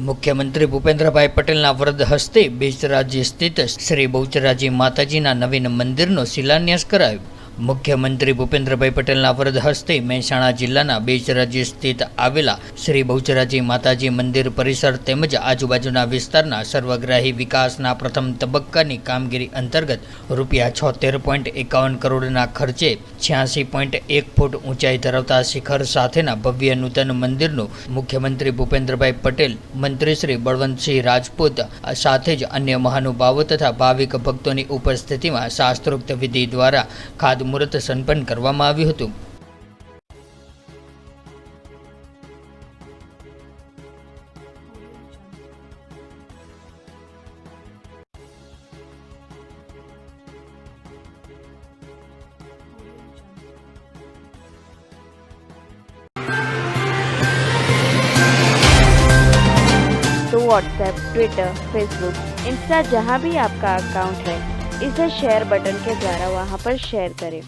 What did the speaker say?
मुख्यमंत्री भूपेन्द्रभाई पटेलना वरद हस्ते बेचराजी स्थित श्री बहुचराजी माताजीना नवीन मंदिरनो शिलान्यास करायो। मुख्यमंत्री भूपेन्द्रभाई पटेलना वरद हस्ते મહેસાણા जिल्लाना बेचराजी स्थित आवेला श्री बहुचराजी माताजी मंदिर परिसर तेमज आजूबाजूना विस्तारना सर्वग्राही विकासना प्रथम तबक्कानी कामगीरी अंतर्गत ₹76.51 करोड़ना खर्चे 86.1 फूट ऊंचाई धरावता शिखर साथेना भव्य नूतन मंदिरનું मुख्यमंत्री भूपेन्द्रभाई पटेल, मंत्री श्री बळवंतसिंह राजपूत साथे ज अन्य महानुभावो तथा भाविक भक्तोनी उपस्थितिमां शास्त्रोक्त विधि द्वारा खातमुहूर्त संपन्न करवामां આવ્યું હતું। तो व्हाट्सएप, ट्विटर, फेसबुक, इंस्टा जहाँ भी आपका अकाउंट है, इसे शेयर बटन के द्वारा वहाँ पर शेयर करें।